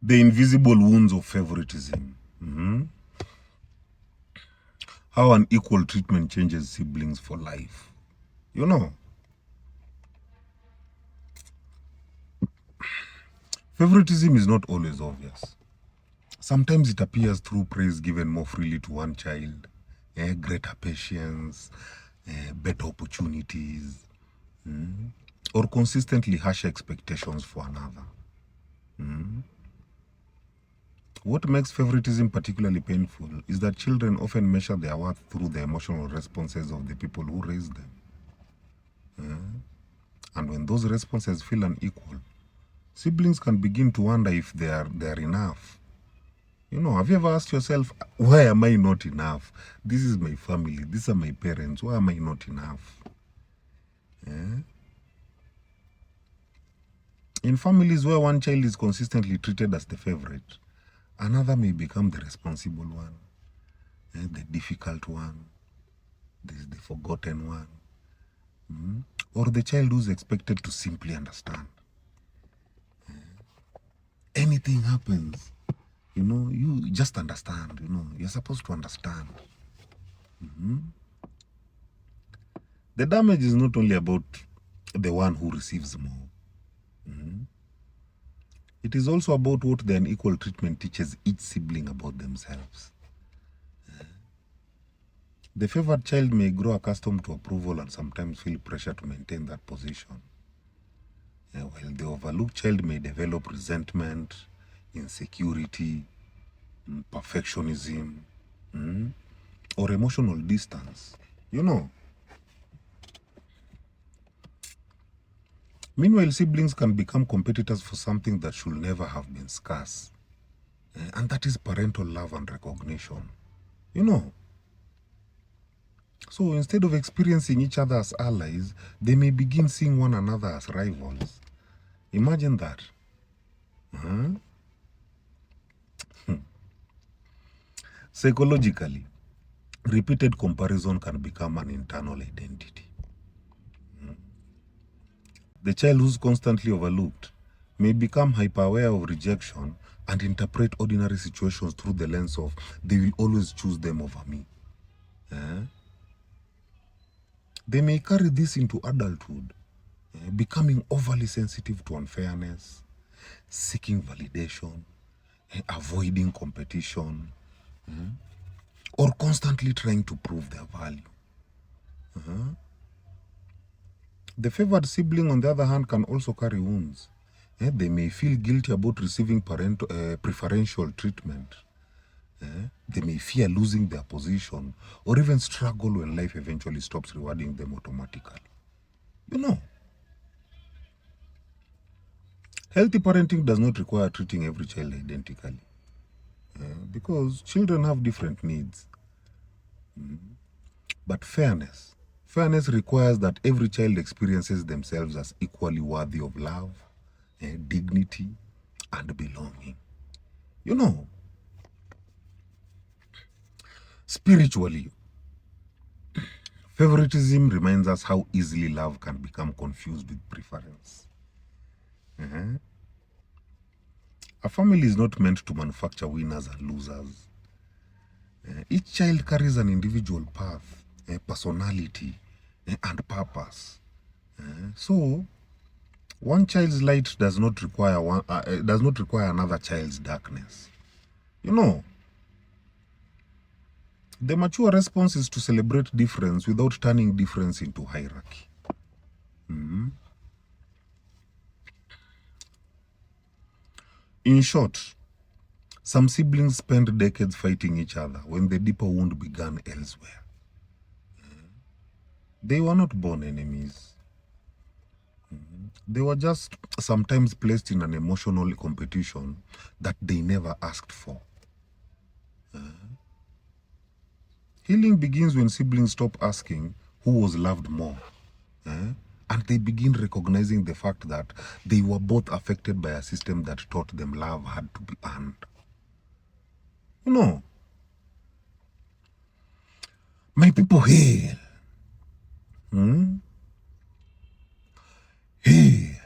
The invisible wounds of favoritism. How unequal treatment changes siblings for life. You know, favoritism is not always obvious. Sometimes it appears through praise given more freely to one child, greater patience, better opportunities, or consistently harsher expectations for another. What makes favoritism particularly painful is that children often measure their worth through the emotional responses of the people who raised them. And when those responses feel unequal, siblings can begin to wonder if they are enough. You know, have you ever asked yourself, why am I not enough? This is my family. These are my parents. Why am I not enough? In families where one child is consistently treated as the favorite, another may become the responsible one, the difficult one, the forgotten one, or the child who's expected to simply understand. Anything happens, you know, you just understand, you know, you're supposed to understand. The damage is not only about the one who receives more. It is also about what the unequal treatment teaches each sibling about themselves. The favored child may grow accustomed to approval and sometimes feel pressure to maintain that position. While the overlooked child may develop resentment, insecurity, perfectionism, or emotional distance. You know, meanwhile, siblings can become competitors for something that should never have been scarce. And that is parental love and recognition. You know, so instead of experiencing each other as allies, they may begin seeing one another as rivals. Imagine that. Psychologically, repeated comparison can become an internal identity. The child who's constantly overlooked may become hyper-aware of rejection and interpret ordinary situations through the lens of, they will always choose them over me. They may carry this into adulthood, becoming overly sensitive to unfairness, seeking validation, avoiding competition, or constantly trying to prove their value. The favored sibling, on the other hand, can also carry wounds. They may feel guilty about receiving preferential treatment. They may fear losing their position or even struggle when life eventually stops rewarding them automatically. You know, healthy parenting does not require treating every child identically because children have different needs. But fairness requires that every child experiences themselves as equally worthy of love, dignity, and belonging. You know, spiritually, favoritism reminds us how easily love can become confused with preference. A family is not meant to manufacture winners and losers. Each child carries an individual path, personality, and purpose. So, one child's light does not require another child's darkness. You know, the mature response is to celebrate difference without turning difference into hierarchy. In short, some siblings spend decades fighting each other when the deeper wound began elsewhere. They were not born enemies. They were just sometimes placed in an emotional competition that they never asked for. Healing begins when siblings stop asking who was loved more. And they begin recognizing the fact that they were both affected by a system that taught them love had to be earned. You know, my people, hail. Hail.